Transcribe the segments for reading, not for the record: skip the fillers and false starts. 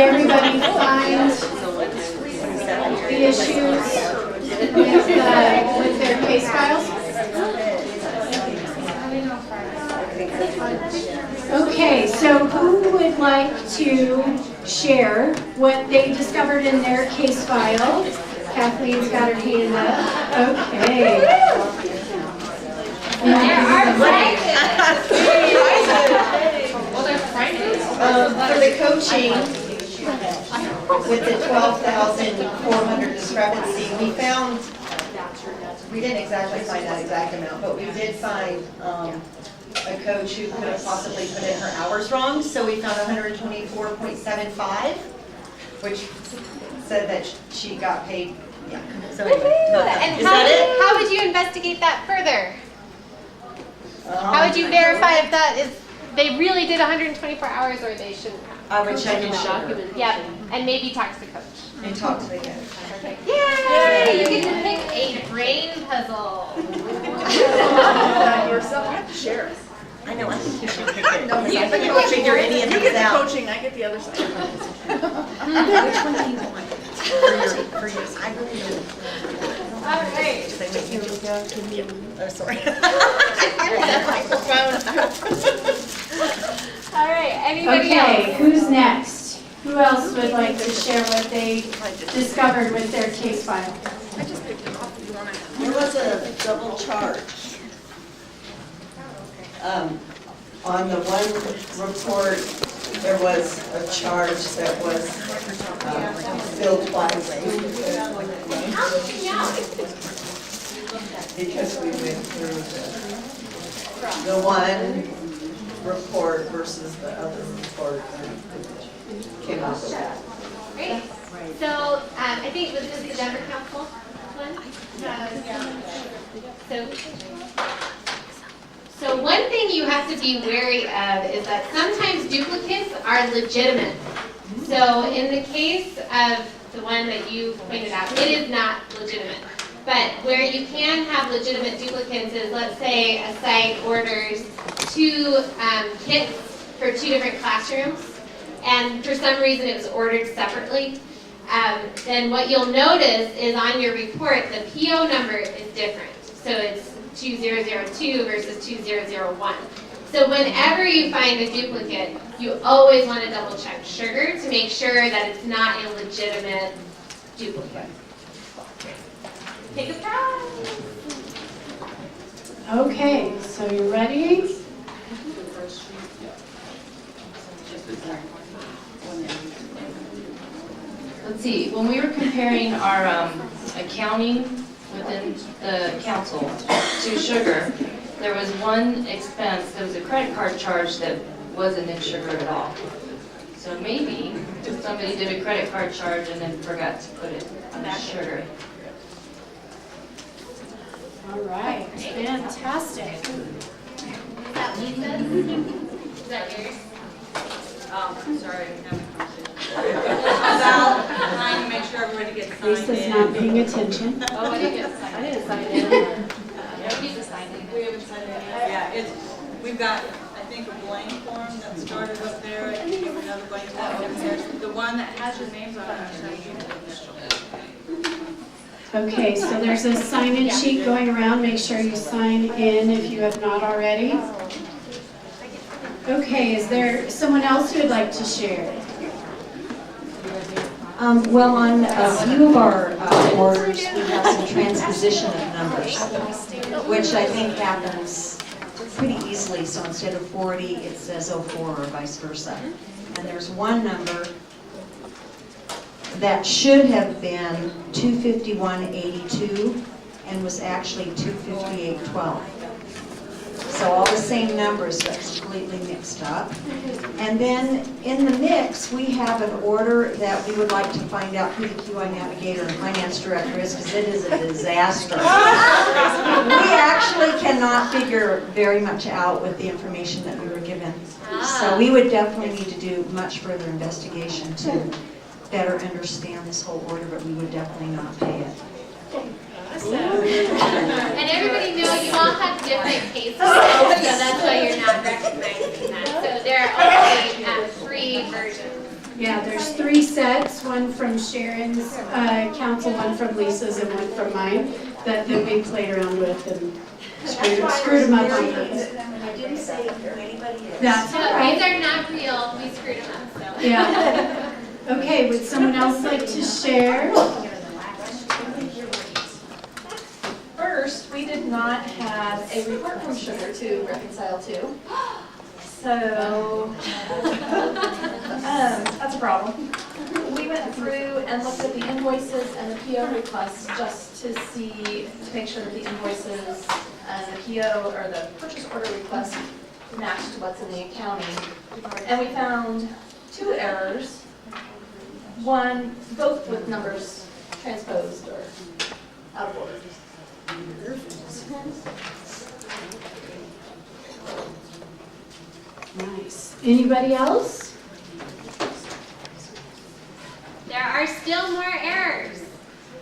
everybody find the issues with their case files? Okay, so who would like to share what they discovered in their case file? Kathleen's got her hand up. Okay. For the coaching, with the 12,400 discrepancy, we didn't exactly find that exact amount, but we did find a coach who could have possibly put in her hours wrong, so we found 124.75, which said that she got paid, yeah. So anyway, and is that it? How would you investigate that further? How would you verify if that is, they really did 124 hours or they shouldn't have? I would check in document. Yep, and maybe talk to the coach. And talk to the coach. Perfect. Yay! You get to pick a brain puzzle. Yourself, you have to share it. I know, I think you should pick it. No, because I can't figure any of You these get the out. coaching, I get the other side. Which one do you want? For yours, I really don't. All right. Here we go. Oh, sorry. All right, anybody Okay, else? who's next? Who else would like to share what they discovered with their case file? I just picked them off if you want to. There was a double charge. On the one report, there was a charge that was filled twice. Because we went through the one report versus the other report and came up with that. Great. So I think this is the Denver Council one. So one thing you have to be wary of is that sometimes duplicates are legitimate. So in the case of the one that you pointed out, it is not legitimate. But where you can have legitimate duplicates is, let's say a site orders 2 kits for 2 different classrooms, and for some reason it was ordered separately. Then what you'll notice is on your report, the PO number is different. So it's 2002 versus 2001. So whenever you find a duplicate, you always want to double check sugar to make sure that it's not a legitimate duplicate. Take a prize. Okay, so you ready? Let's see, when we were comparing our accounting within the council to sugar, there was one expense, there was a credit card charge that wasn't in sugar at all. So maybe somebody did a credit card charge and then forgot to put it on sugar. All right, fantastic. Is that Lisa's? Is that yours? Sorry, I'm having a conversation. About trying to make sure everybody gets signed Lisa's in. not paying attention. Oh, I didn't get signed. I didn't sign in. We need to sign in. We haven't signed in yet. Yeah, we've got, I think, a blank form that started up there. I think we have another blank form up there. The one that has your names on it. Okay, so there's a sign-in sheet going around. Make sure you sign in if you have not already. Okay, is there someone else who would like to share? Well, on a few of our orders, we have some transposition of numbers, which I think happens pretty easily. So instead of 40, it says 04 or vice versa. And there's one number that should have been 251.82 and was actually 258.12. So all the same numbers, but completely mixed up. And then in the mix, we have an order that we would like to find out who the QI Navigator and Finance Director is, because it is a disaster. We actually cannot figure very much out with the information that we were given. So we would definitely need to do much further investigation to better understand this whole order, but we would definitely not pay it. And everybody know you all have different cases, so that's why you're not recognizing that. So there are only 3 versions. Yeah, there's 3 sets, one from Sharon's council, one from Lisa's, and one from mine, that we played around with and screwed them up on these. I didn't say who anybody is. That's all right. These are not real, we screwed them up, so. Yeah. Okay, would someone else like to share? First, we did not have a report from Sugar to reconcile to. So, that's a problem. We went through and looked at the invoices and the PO requests just to make sure that the invoices and the PO or the purchase order request matched what's in the accounting. And we found 2 errors. One, both with numbers transposed or out of order. Nice. Anybody else? There are still more errors.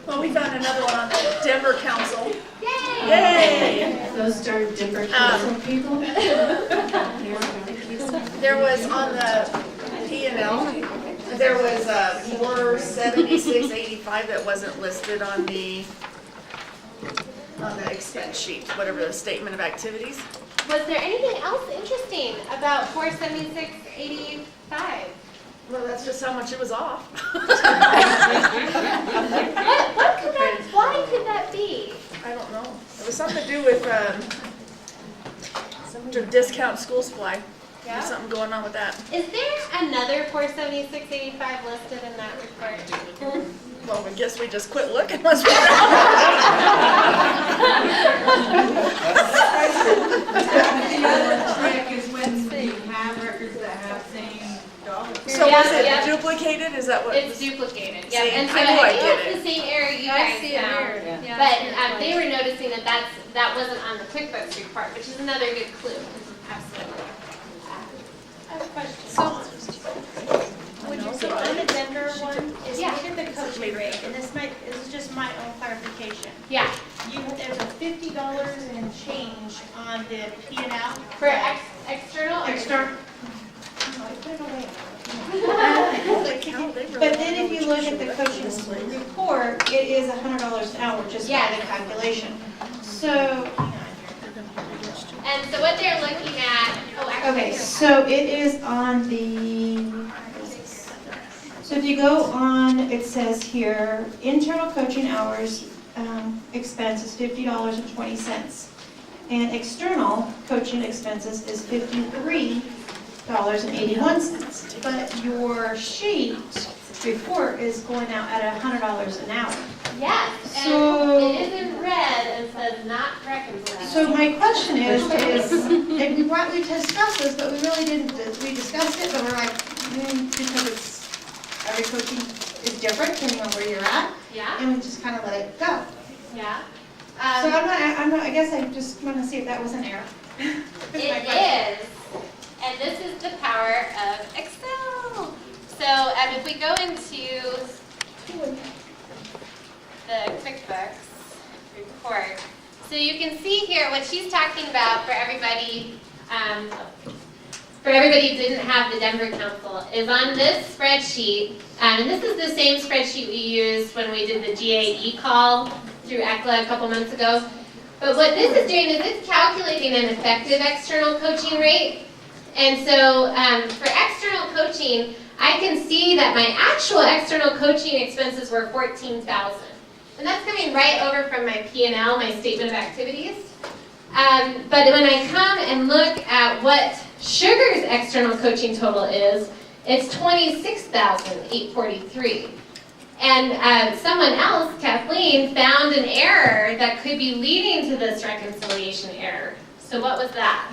Well, we found another one on the Denver Council. Yay! Yay! Those darn different council people. There was on the P&L, there was $476.85 that wasn't listed on the expense sheet, whatever the statement of activities. Was there anything else interesting about 476.85? Well, that's just how much it was off. What could that, why could that be? I don't know. It was something to do with to discount school supply. There's something going on with that. Is there another 476.85 listed in that report? Well, I guess we just quit looking. Once we The other trick is when you have records that have same dollars. So Yeah, was it yeah. duplicated? Is that what? It's duplicated, yeah, See, and so I knew I I did think it. it's the same error you I guys see it found. here. But they were noticing that that wasn't on the QuickBooks report, which is another good clue. Absolutely. I have a question. Would you say on the Denver one, is Yeah. look at the coaching rate, and this is just my own clarification. Yeah, There's a $50 and change on the P&L. for external or? External. But But then if you look at the coaching report, it is $100 an hour, just by Yes. the calculation. So, And so what they're looking at, okay, so it is on the, so if you go on, it says here, internal coaching hours expense is $50.20. And external coaching expenses is $53.81. But your sheet report is going out at $100 an hour. yes, So- and it is in red and says not reconciled. So my question is, and we discussed this, but we really didn't, we discussed it, but we're like, because every coaching is different depending on where you're at, Yeah, and we just kind of let it go. yeah. So I'm not, I guess I just want to see if that was an error. That's my question. It is, and this is the power of Excel. So if we go into the QuickBooks report, so you can see here what she's talking about for everybody who didn't have the Denver Council, is on this spreadsheet, and this is the same spreadsheet we used when we did the GAE call through ECLA a couple months ago. But what this is doing is it's calculating an effective external coaching rate. And so for external coaching, I can see that my actual external coaching expenses were $14,000. And that's coming right over from my P&L, my statement of activities. But when I come and look at what Sugar's external coaching total is, it's $26,843. And someone else, Kathleen, found an error that could be leading to this reconciliation error. So what was that?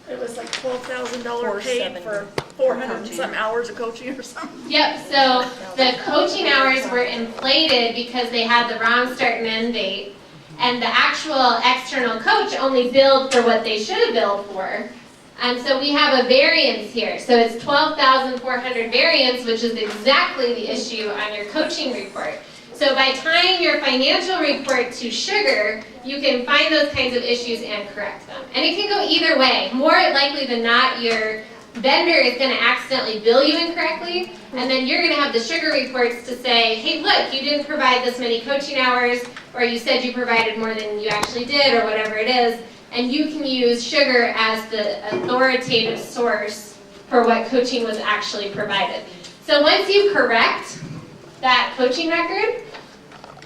it was like $12,000 paid for 400 and some hours of coaching or something. Yep, so the coaching hours were inflated because they had the wrong start and end date. And the actual external coach only billed for what they should have billed for. And so we have a variance here. So it's 12,400 variance, which is exactly the issue on your coaching report. So by tying your financial report to Sugar, you can find those kinds of issues and correct them. And it can go either way. More likely than not, your vendor is going to accidentally bill you incorrectly, and then you're going to have the sugar reports to say, hey, look, you didn't provide this many coaching hours, or you said you provided more than you actually did, or whatever it is, and you can use sugar as the authoritative source for what coaching was actually provided. So once you correct that coaching record,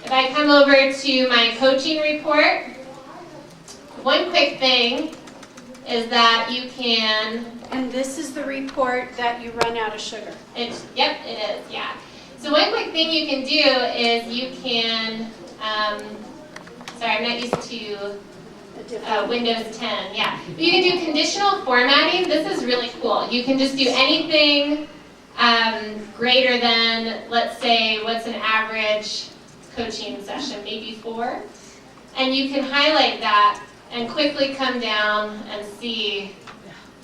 if I come over to my coaching report, one quick thing is that you can... And this is the report that you run out of sugar. Yep, it is, yeah. So one quick thing you can do is you can, sorry, I'm not used to Windows 10, yeah. But you can do conditional formatting. This is really cool. You can just do anything greater than, let's say, what's an average coaching session, maybe 4. And you can highlight that and quickly come down and see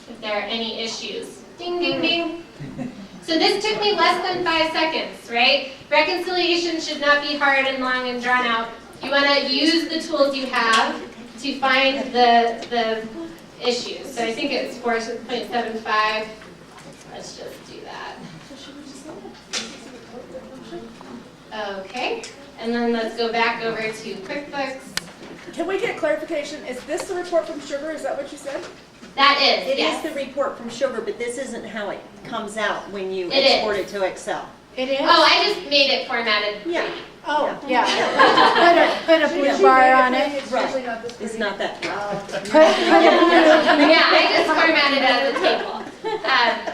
if there are any issues. Ding, ding, ding. So this took me less than 5 seconds, right? Reconciliation should not be hard and long and drawn out. You want to use the tools you have to find the issues. So I think it's 4.75. Let's just do that. Okay, and then let's go back over to QuickBooks. Can we get clarification? Is this the report from Sugar? Is that what you said? That is, It yes. is the report from Sugar, but this isn't how it comes out when you It is. export it to Excel. It is? Oh, I just made it formatted. Yeah. Oh, yeah. Put a blue bar on it. It's Right. usually not this It's pretty. not that. Yeah, I just formatted it as a table.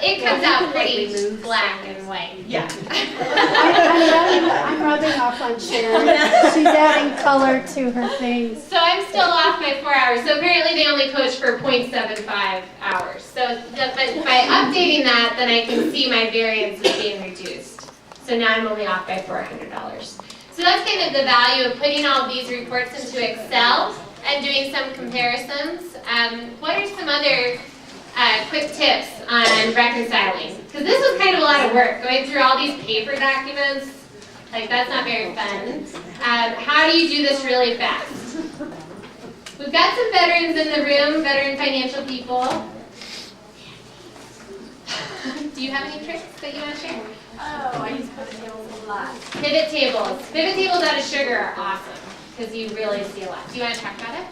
It comes out pretty black and white. Yeah. I'm rubbing off on Sharon. She's adding color to her face. So I'm still off my 4 hours. So apparently they only coach for 0.75 hours. So but by updating that, then I can see my variance is being reduced. So now I'm only off by $400. So that's kind of the value of putting all of these reports into Excel and doing some comparisons. What are some other quick tips on reconciling? Because this was kind of a lot of work, going through all these paper documents. Like, that's not very fun. How do you do this really fast? We've got some veterans in the room, veteran financial people. Do you have any tricks that you want to share? Oh, I use pivot tables a lot. Pivot tables. Pivot tables out of sugar are awesome because you really see a lot. Do you want to talk about it?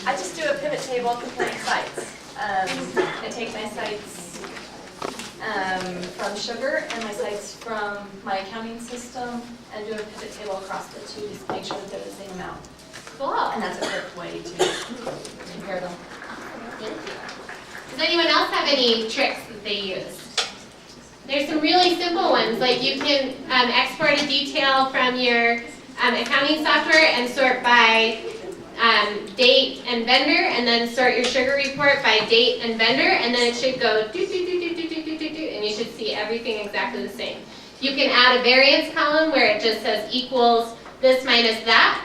I just do a pivot table comparing sites. I take my sites from Sugar and my sites from my accounting system and do a pivot table across the two to make sure that they're the same amount. Cool. And that's a quick way to compare them. Thank you. Does anyone else have any tricks that they use? There's some really simple ones, like you can export a detail from your accounting software and sort by date and vendor, and then sort your sugar report by date and vendor, and then it should go do, do, do, do, do, do, do, do, do, and you should see everything exactly the same. You can add a variance column where it just says equals this minus that,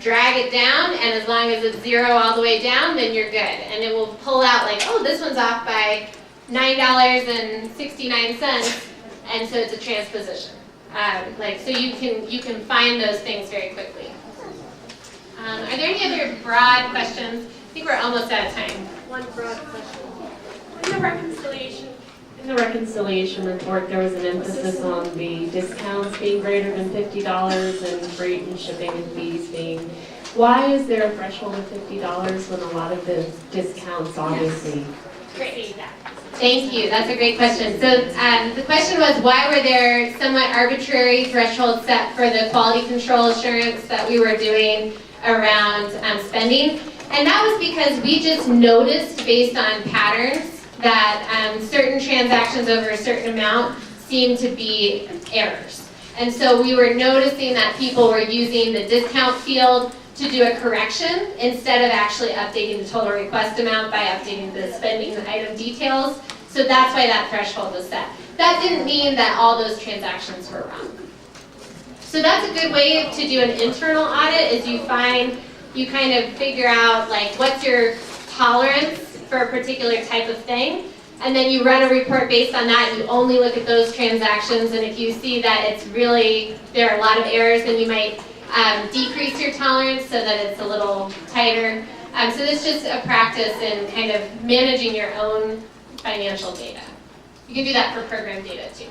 drag it down, and as long as it's 0 all the way down, then you're good. And it will pull out like, oh, this one's off by $9.69, and so it's a transposition. So you can find those things very quickly. Are there any other broad questions? I think we're almost out of time. One broad question. In the reconciliation report, there was an emphasis on the discounts being greater than $50 and freight and shipping and fees being. Why is there a threshold of $50 when a lot of the discounts obviously? Great. Thank you. That's a great question. So the question was, why were there somewhat arbitrary thresholds set for the quality control assurance that we were doing around spending? And that was because we just noticed, based on patterns, that certain transactions over a certain amount seem to be errors. And so we were noticing that people were using the discount field to do a correction instead of actually updating the total request amount by updating the spending item details. So that's why that threshold was set. That didn't mean that all those transactions were wrong. So that's a good way to do an internal audit, is you kind of figure out like what's your tolerance for a particular type of thing, and then you run a report based on that. You only look at those transactions, and if you see that it's really, there are a lot of errors, then you might decrease your tolerance so that it's a little tighter. So this is just a practice in kind of managing your own financial data. You can do that for program data too.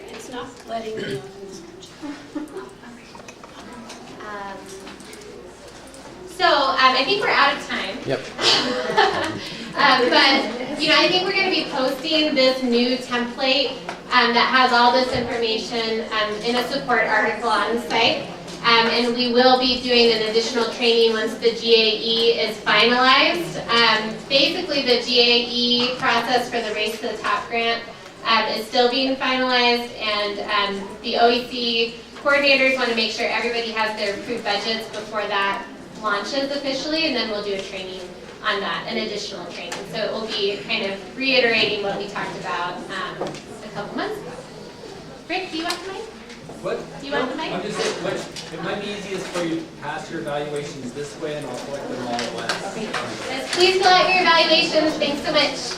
It's not letting me open this. I think we're out of time. Yep. But I think we're going to be posting this new template that has all this information in a support article on the site. And we will be doing an additional training once the GAE is finalized. Basically, the GAE process for the Race to the Top grant is still being finalized, and the OEC coordinators want to make sure everybody has their approved budgets before that launches officially, and then we'll do a training on that, an additional training. So it will be kind of reiterating what we talked about a couple months ago. Rick, do you want the mic? What? Do you want the mic? I'm just saying, it might be easiest for you to pass your evaluations this way, and I'll collect them all at once. Yes, please fill out your evaluations. Thanks so much.